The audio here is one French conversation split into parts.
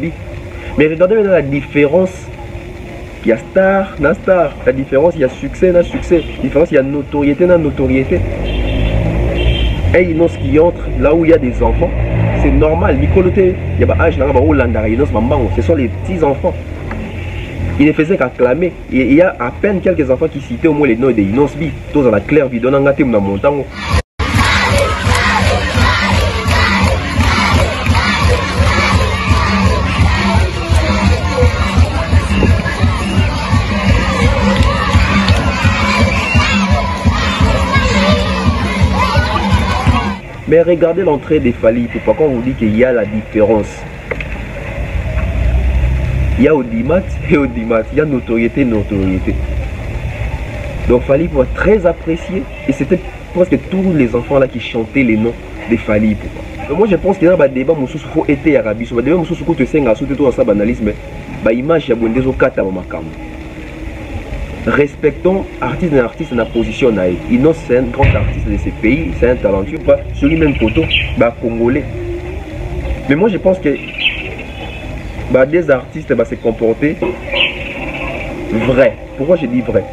B. Mais regardez maintenant la différence. Il y a star, na star. La différence, il y a succès, na succès. La différence, il y a notoriété, na notoriété. Et Inos qui entre là où il y a des enfants, c'est normal. Mikoloté, il y a pas âge là, ce sont les petits enfants. Il ne faisait qu'acclamer. Il y a à peine quelques enfants qui citaient au moins les noms de Inos B. Tous dans la claire vie, dans la montagne. Mais regardez l'entrée des Fally Ipupa, quand on vous dit qu'il y a la différence. Il y a audimat et audimat, il y a notoriété, notoriété. Donc Fally Ipupa très apprécié et c'était presque tous les enfants là qui chantaient les noms des Fally Ipupa. Donc moi je pense qu'il y a un débat où il faut être arabe, il débat où il faut être un banalisme, image ya bonde zo kata ba makambo. Respectons artiste et artiste dans la position. Inos c'est un grand artiste de ce pays, c'est un talentueux, pas sur lui même photo, congolais. Mais moi je pense que des artistes se comporter vrai. Pourquoi je dis vrai?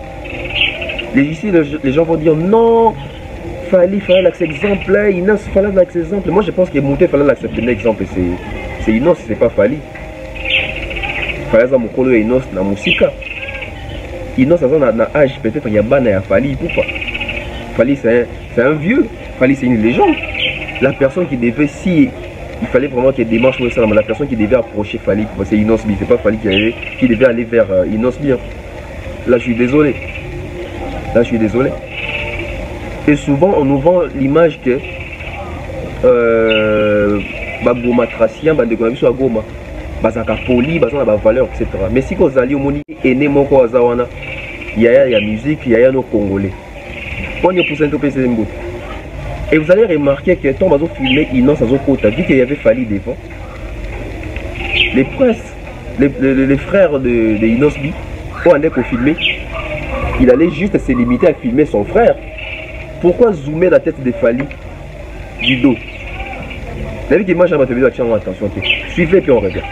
Ici les gens vont dire non, fallait l'accepter exemple, Inos fallait l'accepter exemple. Moi je pense que Mouté fallait l'accepter l'exemple, c'est Inos, c'est pas Fally. Fallait ça mukolo Inos na musika. Inos a un âge peut-être il y a Bana Fally Ipupa. Fally c'est un vieux, Fally c'est une légende. La personne qui devait, si il fallait vraiment qu'il y ait des démarches, la personne qui devait approcher Fally Ipupa, c'est Inos B, c'est pas Fally qui devait aller vers Inos B. Là je suis désolé. Là je suis désolé. Et souvent on nous vend l'image que Goma Tracien, de Goma. Bazaka poli, bazana ba valeur, etc. Mais si vous allez au moni aîné moko azawana, il y a musique, il y a nos Congolais. On y a poussé un peu ces mots. Et vous allez remarquer que quand on va filmer Inos Azokota, vu qu'il y avait Fally devant, les princes, les frères de Inos B, quand on allait pour filmer, il allait juste se limiter à filmer son frère. Pourquoi zoomer la tête de Fally du dos? Vous avez vu que moi j'ai attention, suivez puis on regarde.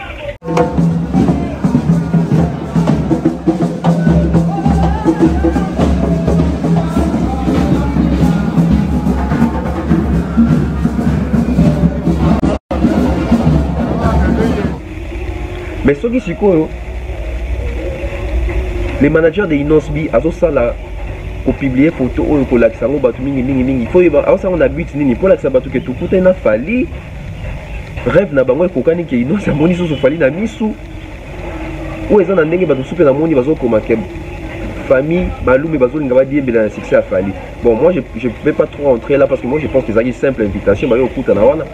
Mais ce qui est les managers de Inos B, pour publier photo pour l'accès il faut on a but pour l'accès que tout coûte na Fally rêve na bango kokani ke Inos amoni so Fally na misu ou ezana ndenge bato soupe na moni bazo koma ke famille balume bazo linga ba diembela na succès à Fally. Bon moi je vais pas trop rentrer là parce que moi je pense que c'est une simple invitation ba yo kuta na wana.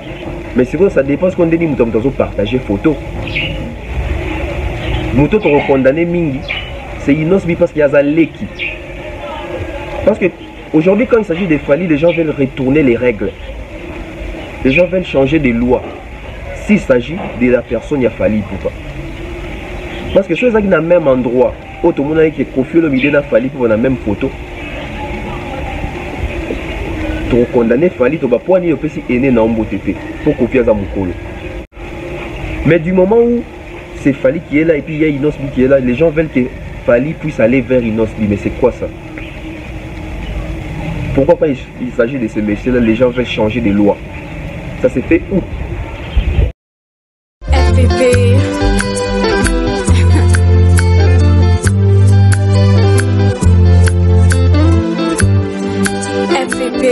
Mais c'est vrai ça dépend ce qu'on dit muto muto partager photo. Muto to condamner mingi c'est Inos B parce qu'il y a Zaleki. Parce que aujourd'hui quand il s'agit de Fally, les gens veulent retourner les règles. Les gens veulent changer des lois. S'il s'agit de la personne, il y a Fally Ipupa. Parce que ceux qui sont dans le même endroit, tout le monde qui est confié le milieu de Fally Ipupa dans la même photo. Tu condamner Fally, tu vas pas aller au PC aîné dans un TP pour copier à Mukolo. Mais du moment où c'est Fally qui est là et puis il y a Inos B qui est là, les gens veulent que Fally puisse aller vers Inos B. Mais c'est quoi ça? Pourquoi pas il s'agit de ces messieurs-là, les gens veulent changer des lois? Ça s'est fait où? FPP. FPP.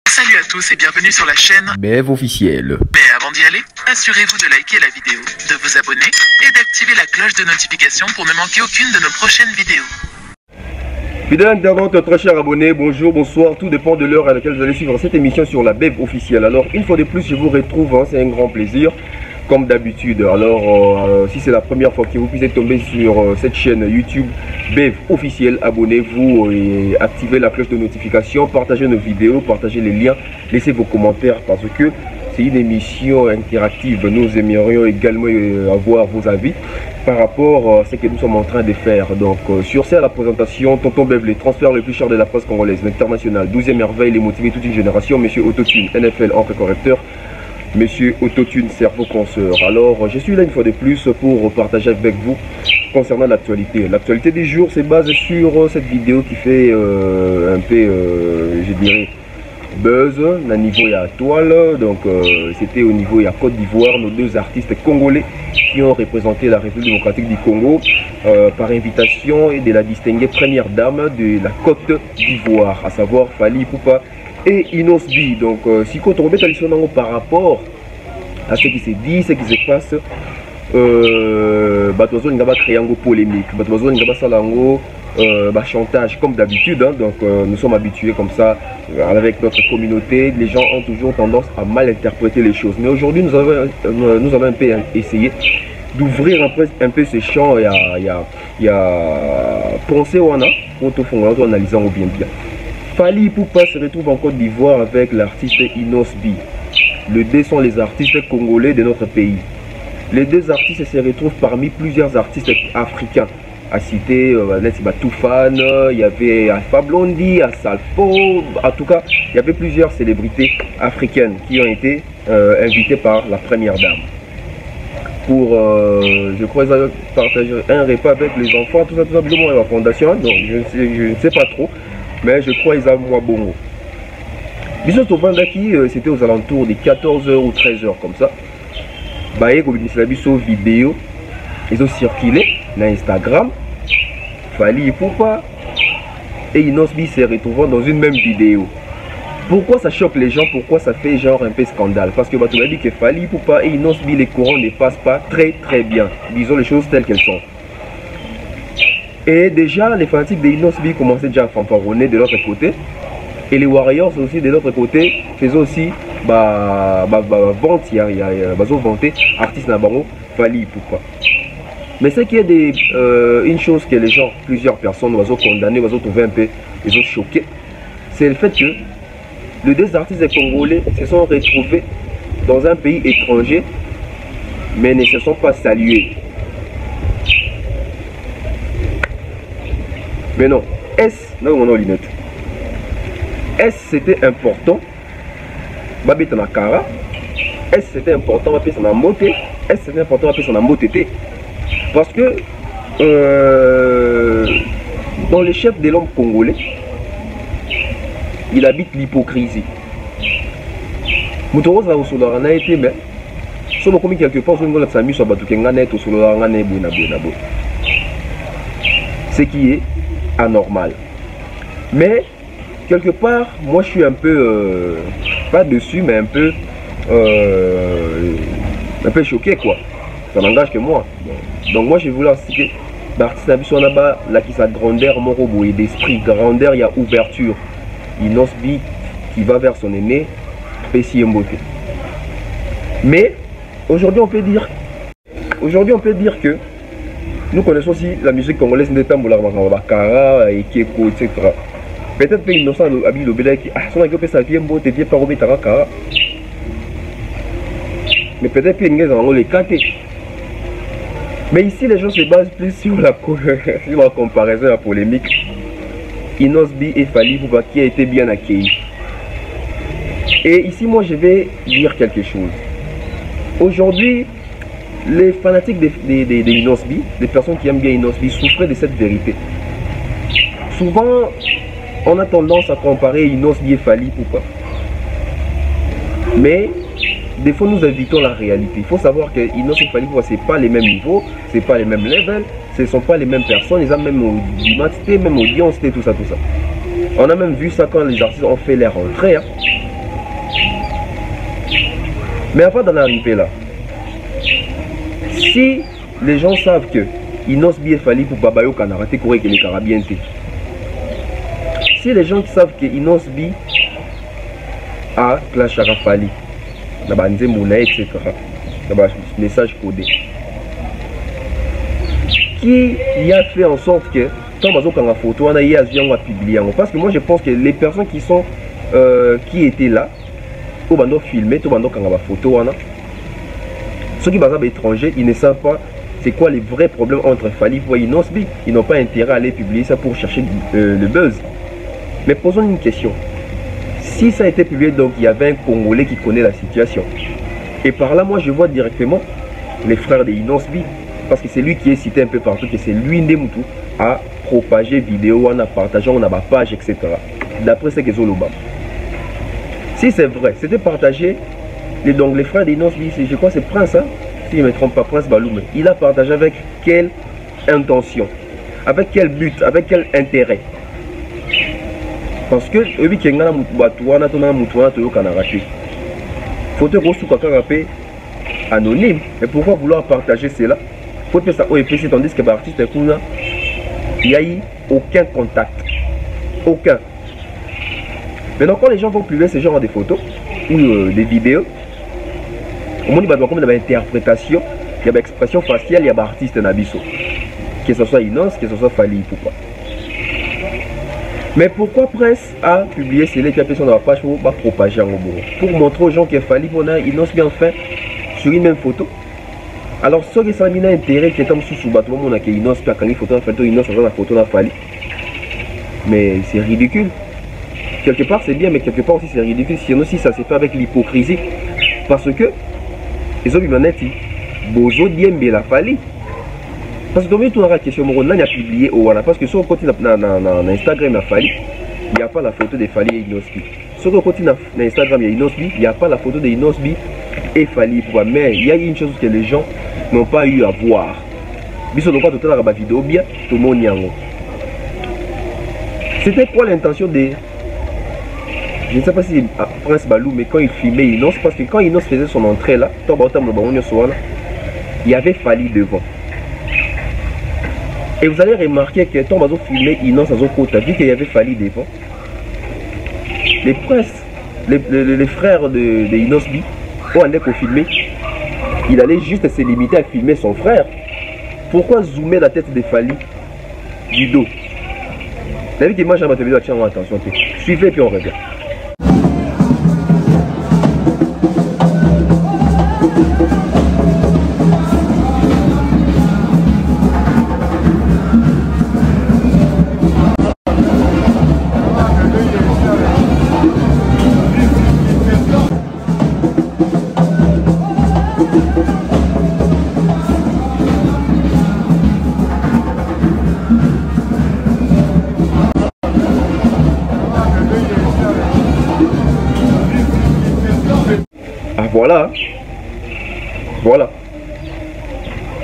Salut à tous et bienvenue sur la chaîne BEV officiel. Mais avant d'y aller, assurez-vous de liker la vidéo, de vous abonner et d'activer la cloche de notification pour ne manquer aucune de nos prochaines vidéos. Fidèles internautes, très chers abonnés, bonjour, bonsoir, tout dépend de l'heure à laquelle vous allez suivre cette émission sur la BEV officielle. Alors une fois de plus je vous retrouve, c'est un grand plaisir. Comme d'habitude, alors si c'est la première fois que vous puissiez tomber sur cette chaîne YouTube BEV officiel, abonnez-vous et activez la cloche de notification, partagez nos vidéos, partagez les liens, laissez vos commentaires parce que c'est une émission interactive. Nous aimerions également avoir vos avis par rapport à ce que nous sommes en train de faire. Donc, sur cette, la présentation, Tonton Bev, les transferts les plus chers de la presse congolaise, l'international, 12e merveille, les motiver toute une génération, Monsieur Autotune, NFL, encre correcteur, Monsieur Autotune, cerveau consoeur. Alors, je suis là une fois de plus pour partager avec vous concernant l'actualité. L'actualité du jour se base sur cette vidéo qui fait un peu, je dirais, buzz, au niveau de la toile. Donc, c'était au niveau de la Côte d'Ivoire, nos deux artistes congolais qui ont représenté la République démocratique du Congo par invitation et de la distinguée première dame de la Côte d'Ivoire, à savoir Fally Ipupa et Inosbi. Donc, si on remet par rapport à ce qui s'est dit, ce qui se passe, Batozo Ngaba créé une polémique, Batozo Ngaba Salango, chantage comme d'habitude, hein. Donc nous sommes habitués comme ça avec notre communauté. Les gens ont toujours tendance à mal interpréter les choses, mais aujourd'hui nous avons un peu essayé d'ouvrir un peu ces champs. Il y a pensé on a pour analyser bien. Fally Ipupa se retrouve en Côte d'Ivoire avec l'artiste Inosbi. Les deux sont les artistes congolais de notre pays. Les deux artistes se retrouvent parmi plusieurs artistes africains. À citer Toufan, il y avait Alpha Blondy, Salpo, en tout cas, il y avait plusieurs célébrités africaines qui ont été invitées par la première dame. Pour, je crois, partager un repas avec les enfants, tout ça, la fondation. Donc, je ne sais pas trop, mais je crois qu'ils ont moi bongo. Bisous au Bandaki, c'était aux alentours des 14h ou 13h comme ça. Bah, il y a une vidéo, ils ont circulé sur Instagram. Fally Ipupa et Inosbi se retrouvent dans une même vidéo. Pourquoi ça choque les gens? Pourquoi ça fait genre un peu scandale? Parce que tu m'as dit que Fally Ipupa et Inosbi, les courants ne passent pas très bien. Disons les choses telles qu'elles sont. Et déjà, les fanatiques de Inosbi commençaient déjà à fanfaronner de l'autre côté. Et les Warriors aussi de l'autre côté faisaient aussi vente, il y a vanté artiste Nabango, Fally Ipupa. Mais c'est qu'il y a une chose que les gens, plusieurs personnes vont condamner, vont trouver un peu, ils ont choqué, c'est le fait que les deux artistes congolais se sont retrouvés dans un pays étranger, mais ne se sont pas salués. Mais non, est-ce, là où on a lunette, est-ce c'était important, babita na kara, est-ce c'était important, babita na mote, est-ce c'était important, babita na motete. Parce que dans les chefs de l'homme congolais, il habite l'hypocrisie. Moutoro a aussi été, mais si on a quelque part, on a mis sur ce qui est anormal. Mais quelque part, moi je suis un peu, pas dessus, mais un peu choqué quoi. Ça n'engage que moi. Donc moi je voulais citer l'artiste là qui sa grandeur, mon robot et d'esprit, grandeur, il y a ouverture. Inosbi qui va vers son aîné, Pessi Mbote. Mais aujourd'hui on peut dire que nous connaissons aussi la musique congolaise de Tamboula, Bakara, Ekeko, etc. Peut-être que Innocent Abi Lobela qui a son agopé sa vie Mbote, vie par Robé Tarakara. Mais peut-être que nous avons les quatre. Mais ici, les gens se basent plus sur la comparaison, la polémique. Inosbi et Fally Ipupa qui a été bien accueilli. Et ici, moi, je vais dire quelque chose. Aujourd'hui, les fanatiques de Inosbi, les personnes qui aiment bien Inosbi, souffraient de cette vérité. Souvent, on a tendance à comparer Inosbi et Fally Ipupa. Mais des fois, nous invitons la réalité. Il faut savoir que Inosbi et Fally Ipupa, ce n'est pas les mêmes niveaux, ce n'est pas les mêmes levels, ce ne sont pas les mêmes personnes, ils ont même identité, même audience, tout ça. On a même vu ça quand les artistes ont fait leur entrée. Hein. Mais avant d'en arriver là, si les gens savent que Inosbi et Fally Ipupa bayo kanarate koué que les Carabiens, si les gens qui savent que Inosbi a clash à Fally, etc. Message codé. Qui y a fait en sorte que quand on a photo, on a publié. Parce que moi je pense que les personnes qui étaient là, au bando filmé, tout bando quand on a photo, ceux qui sont étrangers, ils ne savent pas c'est quoi les vrais problèmes entre Fally et Inosbi. Ils n'ont pas intérêt à aller publier ça pour chercher le buzz. Mais posons une question. Si ça a été publié, donc il y avait un Congolais qui connaît la situation. Et par là, moi je vois directement les frères de Inosbi. Parce que c'est lui qui est cité un peu partout, que c'est lui Ndemutu a propagé vidéo, on a partagé, on a ma page, etc. D'après ce que Zoloba. Si c'est vrai, c'était partagé. Donc les frères d'Inosbi, je crois que c'est Prince, hein? Si je ne me trompe pas, Prince Baloum. Il a partagé avec quelle intention? Avec quel but? Avec quel intérêt? Parce que oui, qu'il y a photo anonyme. Mais pourquoi vouloir partager cela? Faut que ça au EPC, tandis que l'artiste il n'y a eu aucun contact. Aucun. Maintenant, quand les gens vont publier ce genre de photos ou des vidéos, au moins il y a comme une interprétation, il y a une expression faciale, il y a un artiste Nabiso. Que ce soit Inos, que ce soit Fally, pourquoi? Mais pourquoi Presse a publié cela qui a fait sur la page pour propager en gros? Pour montrer aux gens que Fally, Inos bien fait sur une même photo. Alors, ce qui s'est mis à intérêt qui est comme sous bateau, on a que Inos peut quand photo en photo, Inos dans la photo de Fally. Mais c'est ridicule. Quelque part c'est bien, mais quelque part aussi c'est ridicule. Sinon, si ça se fait avec l'hypocrisie, parce que les hommes humanité, Bozo Diembe la Fally. Parce que tout la question, on a publié au Wana. Parce que sur le côté dans Instagram, la Fally, il n'y a pas la photo de Fally et Inosbi. Sur le côté dans Instagram, il y a Inosbi, il n'y a pas la photo de Inosbi et Fally. Mais il y a une chose que les gens n'ont pas eu à voir. Vidéo bien, tout le monde y a. C'était quoi l'intention de... Je ne sais pas si Prince Balou, mais quand il filmait Inos, parce que quand Inos faisait son entrée là, il y avait Fally devant. Et vous allez remarquer que quand on filmait Inos à Zokota, vu qu'il y avait Fally devant, les princes, les frères de Inosbi, quand on allait filmer, il allait juste se limiter à filmer son frère. Pourquoi zoomer la tête de Fally du dos? Vous avez vu que moi j'ai attention. Suivez et puis on revient. Voilà. Voilà.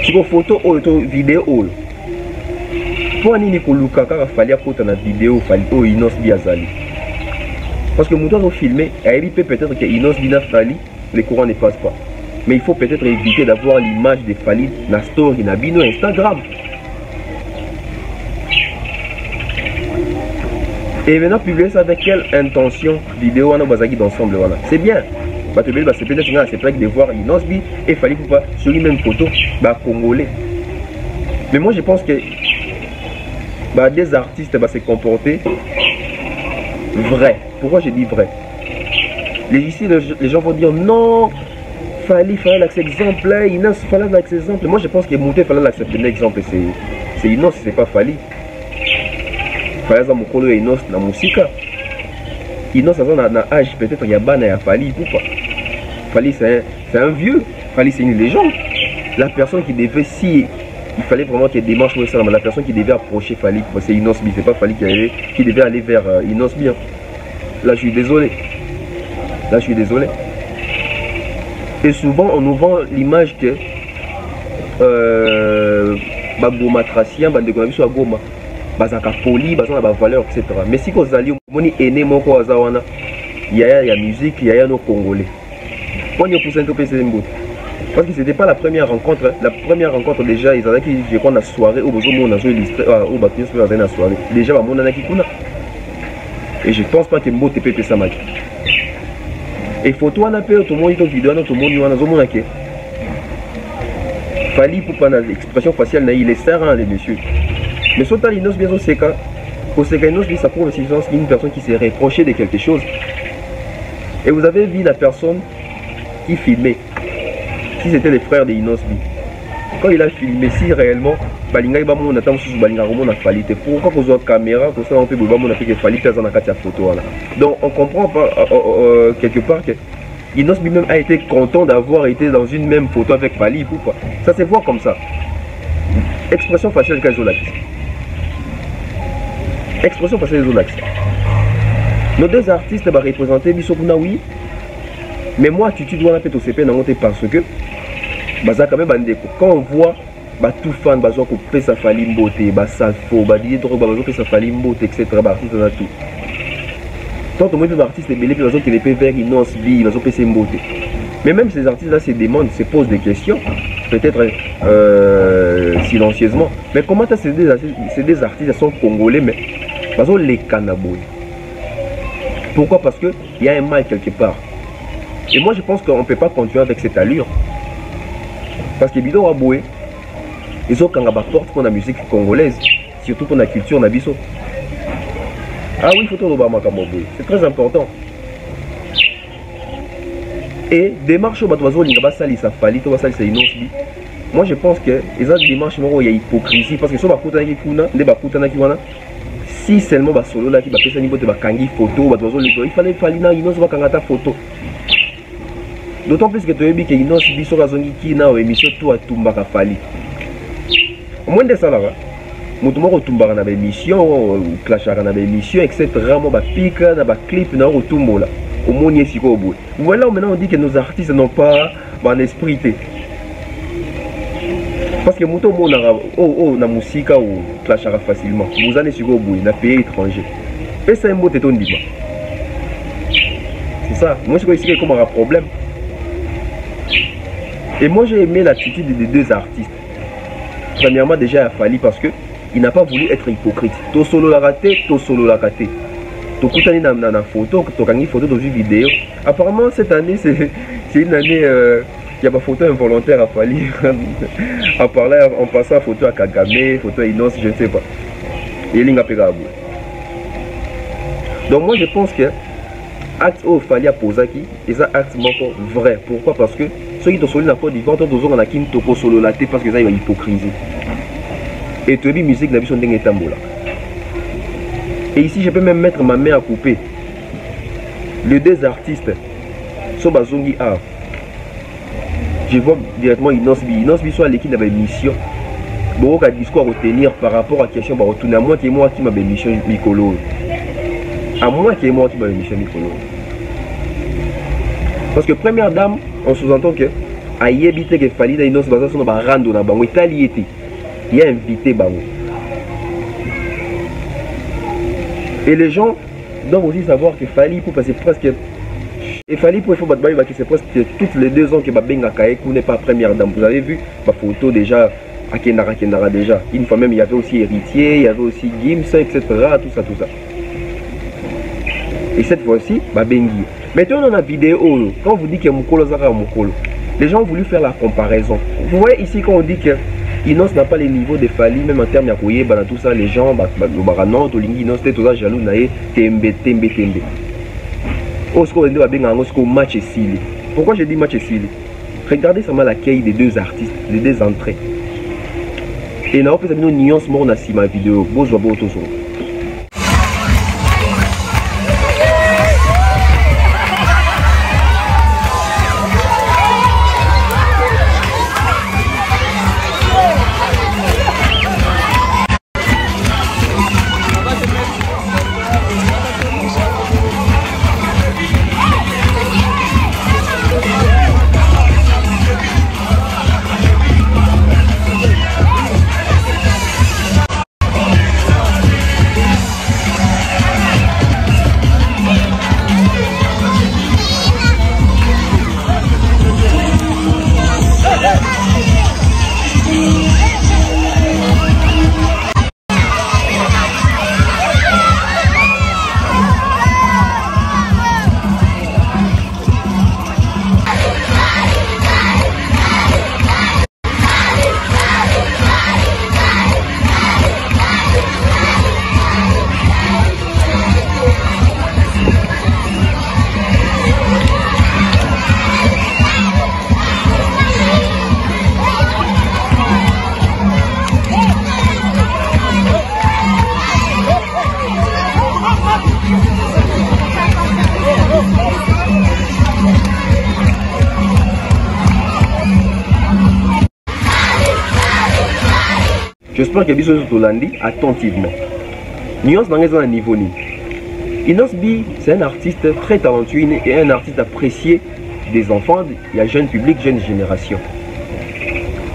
Si vous photo ou vidéo, pour nini koluka kaka Fally à côté de la vidéo Fally ou Inos Biazali. Parce que mon temps filmé, il peut peut-être que Inos Bina Fally, les courants ne passent pas. Mais il faut peut-être éviter d'avoir l'image de Fally dans la story, dans Bino Instagram. Et maintenant publier ça avec quelle intention vidéo on a basé d'ensemble voilà. C'est bien. C'est peut-être de voir Inosbi et Fally Poupa sur une même photo, congolais. Mais moi je pense que des artistes se comporter vrai. Pourquoi je dis vrai? Ici les gens vont dire non, Fally l'accepter exemple, Inos Fally l'accepter exemple. Moi je pense que monter Fally l'accepter l'exemple, c'est Inos, c'est pas Fally. Fally mon colo et Inos dans musique. Inos a âge peut-être il y a bana à Fally Poupa. Fally c'est un vieux, Fally c'est une légende. La personne qui devait, si il fallait vraiment qu'il y ait des démarches, la personne qui devait approcher Fally, c'est Inosbi, c'est pas Fally qui devait aller vers Inosbi. Là je suis désolé. Là je suis désolé. Et souvent on nous vend l'image que Goma Tracien, soit Goma, Bazaka Poli, Bazaka valeur, etc. Mais si vous allez au aîné Moko Azawana, il y a la musique, il y a nos Congolais. Parce que ce n'était pas la première rencontre. La première rencontre déjà, ils avaient dit que la soirée au besoin de illustré au bâtiment sur la soirée. Déjà, mon anaki kuna. Et je ne pense pas que Mbo TP ça m'a dit. Et photo on a fait tout le monde vidéo tout le monde y en a Fally pour prendre l'expression faciale il est serrant les messieurs. Mais surtout les noces bien au séquent. Au séquent noces ça prouve une personne qui s'est reproché de quelque chose. Et vous avez vu la personne qui filmait, si c'était les frères de Inosbi, quand il a filmé, si réellement balinga ba mon attend sous balinga on a fallu pourquoi qu'on a caméra pour ça on peut ba mon a fait que fallu faire dans la photo là. Donc on comprend pas quelque part que Inos lui-même a été content d'avoir été dans une même photo avec Fally. Pourquoi? Ça se voit comme ça. Expression faciale qu'elles ont l'axe. Expression faciale qu'elles ont l'axe. Nos deux artistes vont représenter Bissokuna, oui. Mais moi, tu dois la péter au CP parce que bah, quand même, quand on voit bah, tout fan, bah, qu'on fait sa Fally Mbote, bah, Salfo, bah, Didier Drogba, bah, fait sa Fally Mbote, etc. Bah, artiste, on a tout. Tant que moi, les artistes, les belles qui les paient vers Inos B, ils ont fait ses Mbote. Mais même ces artistes-là se demandent, se posent des questions, peut-être silencieusement. Mais comment ces deux artistes sont congolais, mais ils ont les cannabis. Pourquoi? Parce qu'il y a un mal quelque part. Et moi, je pense qu'on ne peut pas continuer avec cette allure. Parce que Bidon Aboué, ils ont quand même porte pour la musique congolaise, surtout pour la culture Nabiso. Ah oui, il faut tout le c'est très important. Et démarche au Batoiseau, il n'y a pas ça, il s'est fallu, tout ça, c'est inouï. Moi, je pense que les autres démarches, il y a hypocrisie. Parce que si on a si seulement ba solo là qui va faire ça niveau de kangi photo, il fallait na Inos va kangata photo. D'autant plus que tu as vu que Inos biso kazongi ki na émission tout à tumbaka Fally. Au moins de ça là. Motumo ko tumbaka na émission, clashaka na émission etc. Mo ba pika na ba clip na ko tumbola. Au moins yesi ko bout. Voilà, maintenant on dit que nos artistes n'ont pas un esprit. Parce que moto na musika ou clashara facilement. Vous allez sur bout na pays étranger. Et ça un mot téton dima. C'est ça. Moi je crois comme un problème. Et moi j'ai aimé l'attitude des deux artistes. Premièrement déjà à Fally parce que il n'a pas voulu être hypocrite. To solo la raté, to solo la raté. To koutani na photo, to kangi photo dans une vidéo. Apparemment cette année c'est une année il y a pas photo involontaire à Fally. En parlant, en passant à photo à Kagame, photo à Inos, je ne sais pas. Et il y a donc moi je pense que acte au Fally à Posaki, c'est un acte vrai. Pourquoi? Parce que ceux qui sont sur la Côte d'Ivoire, ils sont en Toko solo la tête parce que ça il y a hypocrisie. Et tu as vu musique n'a son dingue tambola. Et ici je peux même mettre ma main à couper. Les deux artistes sont Bazongi A. Je vois directement Inos B soit l'équipe de la mission. Beaucoup de discours à retenir par rapport à la question, à moi qui est moi qui m'a mission Mikolo. À moi qui est moi qui m'a mission Mikolo. Parce que première dame, on sous-entend que à y éviter que Fally Inos Baza son rando na bango Italie il y a invité bango. Et les gens doivent aussi savoir que Fally pour passer presque et Fally pour faut battre que c'est presque toutes les 2 ans que Babenga Kaekou n'est pas première dame. Vous avez vu ma photo déjà à Kendara déjà. Une fois même il y avait aussi Héritier, il y avait aussi Gims, etc. Tout ça. Et cette fois-ci, Babengi. Maintenant dans la vidéo, quand vous dites que Mukolo Zara Mukolo, les gens ont voulu faire la comparaison. Vous voyez ici quand on dit que Inos n'a pas les niveaux de Fally, même en termes de tout ça, les gens, non, Inos, tout ça, jaloux, tembe. Match Sili. Pourquoi je dis match Sili? Regardez seulement l'accueil des deux artistes, des deux entrées. Et nous avons une nuance mort dans ma vidéo. J'espère que Biso Tolandi attentivement. Nuance dans un niveau ni. Inos B, c'est un artiste très talentueux et un artiste apprécié des enfants, il y a jeune public, jeune génération.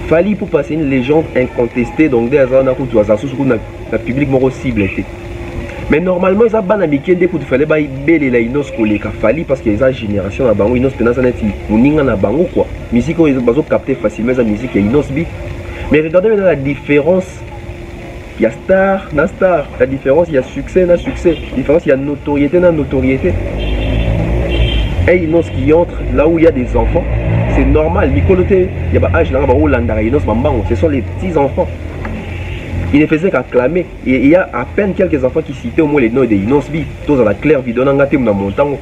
Fali pour passer une légende incontestée, donc des hasards la public moro cible était. Mais normalement, ils ont ban américain dès qu'il fallait belle la inos collègue Fali parce qu'ils ont une génération à bango inos penasa neti muninga na bango quoi. Musique ils ont capté facilement la musique et inos B. Mais regardez maintenant la différence. Il y a star, na star. La différence, il y a succès, na succès. La différence, il y a notoriété, na notoriété. Et inos qui entre là où il y a des enfants, c'est normal. Il y a âge là, ce sont les petits enfants. Il ne faisait qu'acclamer. Et il y a à peine quelques enfants qui citaient au moins les noms de Inos B. Tous à la claire vidéo dans la montagne.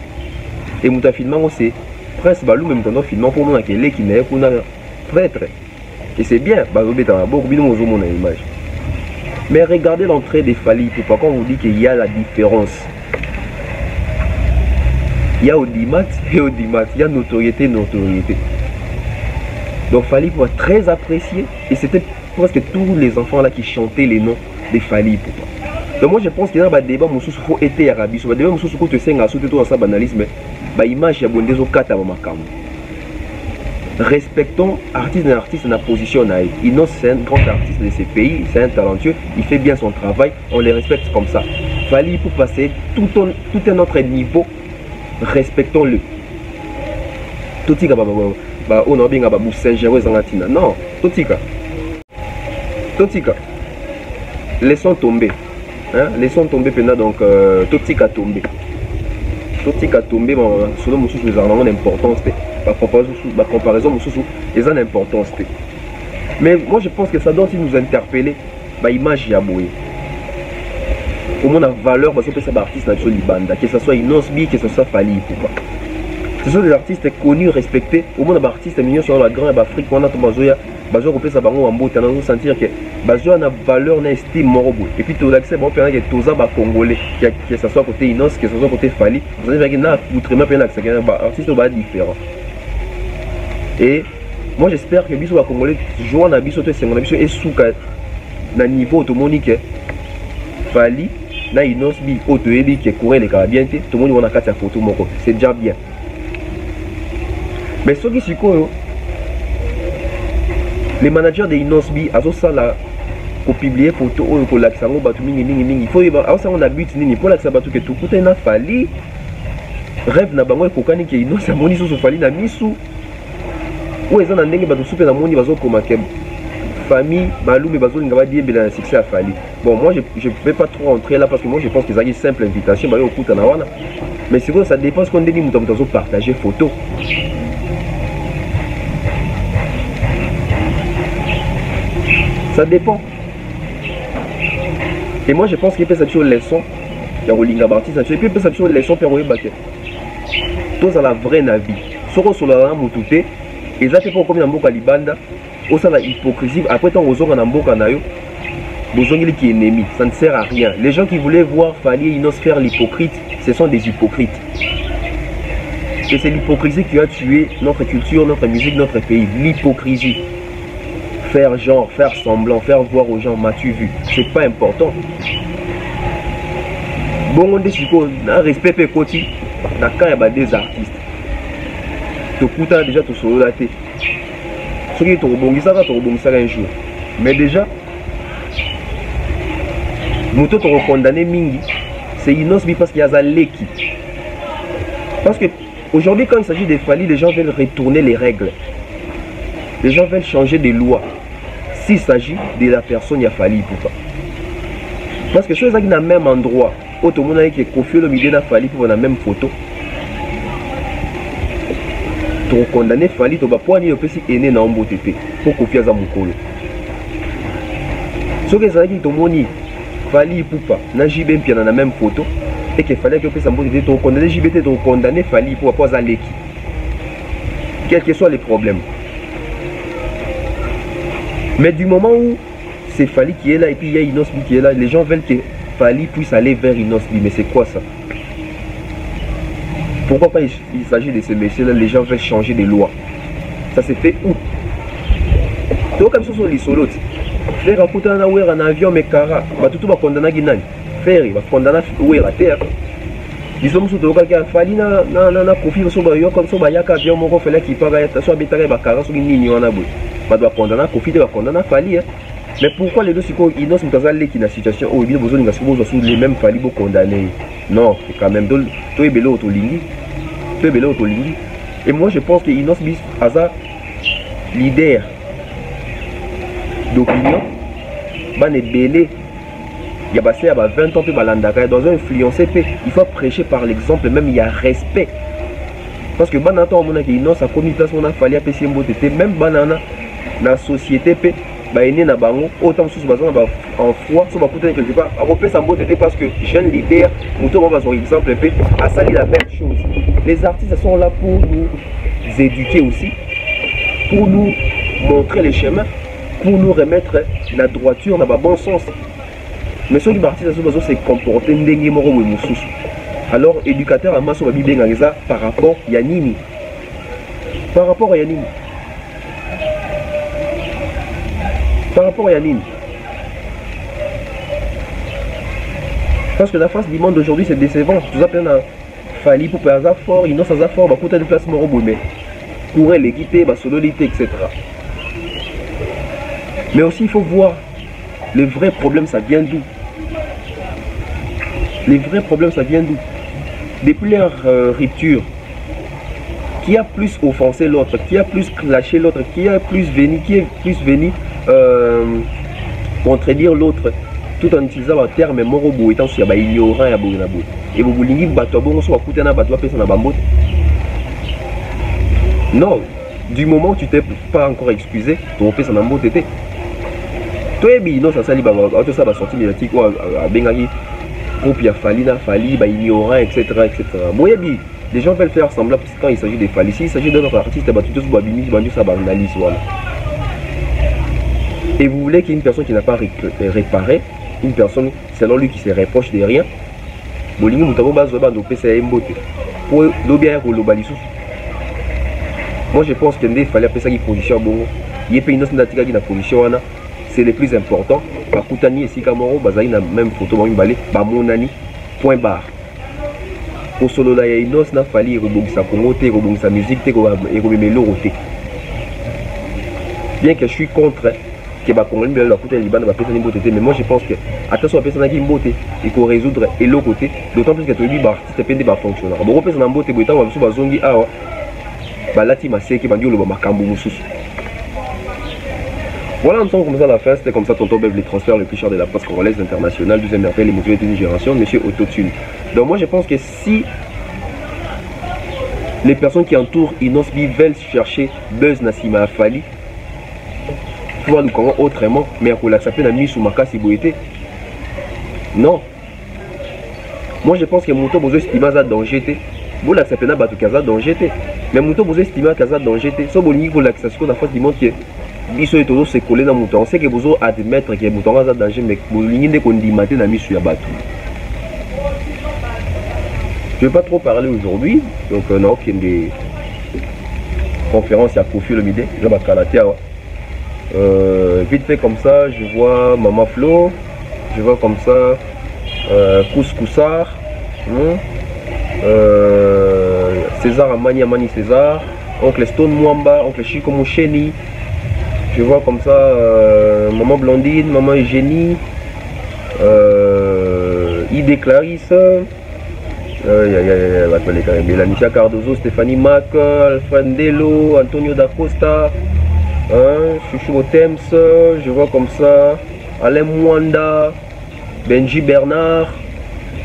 Et mon filmant, c'est Prince Balou, même quand on filme pour nous, qui n'est pas prêtre. Et c'est bien, image. Mais regardez l'entrée des Fali. Pourquoi on vous dit qu'il y a la différence? Il y a audimat et audimat. Il y a notoriété, notoriété. Donc Fali pour être très apprécié. Et c'était presque tous les enfants là qui chantaient les noms des Fali. Donc moi je pense qu'il y a un débat il faut être arabe. Il y a un débat image respectons artiste et artiste dans la position. Inos c'est un grand artiste de ces pays, c'est un talentueux, il fait bien son travail, on les respecte comme ça. Fali pour passer tout un autre niveau, respectons-le. Tout ça, on a bien non, tout ça. Laissons tomber. Hein? Laissons tomber maintenant donc tout ça tomber. Tout ça tomber, selon moi, c'est une importance. La comparaison, c'est une importance. Mais moi, je pense que ça doit aussi nous interpeller. L'image Yaboué. Au moins, la valeur, parce que c'est un artiste national Libanda, que ce soit Inos B, que ce soit Fali. Ce sont des artistes connus, respectés. Au moins, les artistes mignons sur la grande Afrique, on a tout besoin. Bazo repère sa bango en beau, t'as nous sentir que Bazo a une valeur, une estime morobou. Et puis tout l'accès, bon, pendant que tous les Congolais, que ce soit côté Inos, que ce soit côté Fali, vous savez qu'il y a outrement plein d'accès, qu'il y a un artiste différent. Et moi j'espère que Biso va Congolais jouer en Biso, c'est mon Biso et sous na niveau tout le monde que Fali, na Inos bi, auto ebi qui courait les Carabiens, tout le monde va na photo moko, c'est déjà bien. Mais ceux qui sont les managers de Inos B, pour publier photo pour l'accent batu mingi il faut ça on habite nini pour l'accent batu que tout côté na Fali rêve na bango kokani ke Inos amoni so Fali na misu ou ezana ndenge batu soupe na moni bazo komaka famille malou mais bazo linga ba bien bela succès à Fali. Bon moi je vais pas trop rentrer là parce que moi je pense que c'est une simple invitation ba yo kuta na wana. Mais c'est quoi ça dépend ce qu'on dit muto muto partager photo. Ça dépend. Et moi je pense qu'il peut s'appuyer sur leçon. Il y a Rolinga Bartis, et puis il peut s'appuyer sur leçon pour Baké. Tous à la vraie navi. Sur la moutoute, et ça fait pour combien de mboka libanda, au sein de la hypocrisie, après tant aux autres en mboka nayo, Bozongili qui est ennemi, ça ne sert à rien. Les gens qui voulaient voir Fali Inos faire l'hypocrite, ce sont des hypocrites. Et c'est l'hypocrisie qui a tué notre culture, notre musique, notre pays. L'hypocrisie. Faire genre, faire semblant, faire voir aux gens, m'as-tu vu? C'est pas important. Bon, on dit que respect pe koti, na quand il y a des artistes. Tu coûtes déjà tout solo là. Ceux qui te rebondissent un jour. Mais déjà, nous te condamné mingi, c'est Inos B parce qu'il y a Zaleki. Parce que aujourd'hui, quand il s'agit des Fali, les gens veulent retourner les règles. Les gens veulent changer des lois. S'il s'agit de la personne, il y a Fali pour ça. Parce que ceux qui sont dans le même endroit, tout le monde qui est confié au milieu de Fali pour la même photo. Tu condamné Fali, tu vas pouvoir dire que c'est né dans un beau tété pour confier à Zamukolo. Ceux qui sont dans le monde, Fali pour pas, n'a JB dans la même photo et qu'il fallait que ça me tu condamné JB, tu condamné Fali pour pas Zaleki. Quels que soient les problèmes. Mais du moment où c'est Fali qui est là et puis il y a Inos B qui est là, les gens veulent que Fali puisse aller vers Inos B. Mais c'est quoi ça? Pourquoi pas il s'agit de ces messieurs-là, les gens veulent changer des lois? Ça s'est fait où? Donc comme ça sont les solos. Faire un na ouer en avion mais cara. Bah tout va condamner Guinani. Faire va condamner ouer à terre. Ils sont sous le cas fali na profil sur bayo comme ça ba yaka avion moko fallait qu'il paga ya so abetaka ba cara sur nini wana boy. Ba doit condamner profiter va condamner fali. Mais pourquoi les deux siko inos mutazali qui na situation où il besoin de sous les mêmes fali pour condamner. Non, c'est quand même to ebelo to lingi. To ebelo to lingi. Et moi je pense que inos bis asa leader d'opinion ban ebele il y a passé à 20 ans puis balandaka dans un influencé il faut prêcher par l'exemple même il y a respect parce que banata on a qui inos a commis place on a fallu à PC mboté même banana la société pe ba ene na bango autant sous bazon en froid so ba coûter quelque part a repé sa mboté parce que jeune leader muto va son exemple pe a sali la même chose. Les artistes sont là pour nous éduquer aussi, pour nous montrer les chemins, pour nous remettre la droiture dans le bon sens. Mais ceux qui artistes sont se comporter ndenge moko we mususu. Alors éducateur à maso ba bibenga ngeza par rapport ya nini? Par rapport à Yanini. Par rapport à Yanini. Parce que la face du monde d'aujourd'hui c'est décevant. Tout ça plein à Fali pour faire ça fort, il n'a pas ça fort, bah pour de place moro boumé. Courir l'équité, bah solidité, etc. Mais aussi il faut voir le vrai problème ça vient d'où. Les vrais problèmes ça vient d'où. Depuis leur rupture, qui a plus offensé l'autre, qui a plus clashé l'autre, qui est plus venu contredire l'autre, tout en utilisant un terme morobo étant sur ignorant et abonabo. Et vous voulez dire que vous non, du moment où tu t'es pas encore excusé, tu vas faire ça dans le tété. Toi, non, ça sali, ça va sortir médiatique ou à Bengagi, pour qu'il y a Fali, ignorant, etc. Moi, les gens veulent faire semblant quand il s'agit des Fali. S'il s'agit d'un autre artiste, tout ça va analyser. Et vous voulez qu'il y ait une personne qui n'a pas réparé, une personne selon lui qui se reproche de rien. Moi je pense qu'il fallait appeler ça une position bon. Il y a une position c'est le plus important. Bakutani et Sikamoro bazali na même photo balé ba monani point barre. Pour solo la inos na fali rebongisa Congo te rebongisa musique te ko ebemelo roté. Bien que je suis contre que ba Congolais la coûter liban ba personne mboté mais moi je pense que attention personne qui mboté il faut résoudre et l'autre côté d'autant plus que tu dis ba artiste pende ba fonctionnaire. Bon personne mboté boita wa biso bazongi awa ba lati maseki bandio lo ba makambo mususu. Voilà, nous sommes comme ça à la fin, c'était comme ça tonton Bev, les transferts les plus chers de la presse congolaise internationale, deuxième merveille, les motivés d'une génération, monsieur Autotune. Donc moi je pense que si les personnes qui entourent Inosbi veulent chercher Buzz Nassima Fali, il faut nous comprendre autrement, mais pour l'accepter la mise sous ma casse boité. Non. Moi je pense que Mouto Bozo estime à danger. Vous l'acceptez pas tout cas danger. Mais Mouto Bozo estime à danger. So boni pour l'acceptation de la force du monde qui biso est toujours se coller dans Mouton. On sait que vous admettre que Mouton a danger, mais vous l'ignorez qu'on dit matin la mise sur Yabatou. Je ne vais pas trop parler aujourd'hui, donc on a aucune des conférences à Kofi le midi. Je vais vite fait comme ça, je vois Maman Flo, je vois comme ça Kouskoussar, César Amani César, Oncle Stone Mwamba, Oncle Chico Moucheni. Je vois comme ça Maman Blondine, Maman Eugénie, Idé Clarisse, Lanisha Cardozo, Stéphanie Mac, Alfred Delo, Antonio da Costa, Chouchou Motems, je vois comme ça Alain Mwanda, Benji Bernard,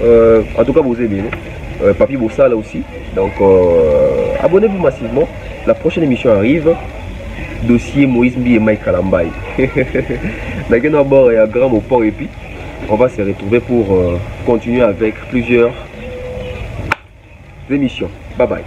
en tout cas vous aimez, Papi Bossa là aussi. Donc abonnez-vous massivement, la prochaine émission arrive. Dossier Moïse Mbi et Mike Kalambaï. D'abord et à grand au port et puis on va se retrouver pour continuer avec plusieurs émissions. Bye bye.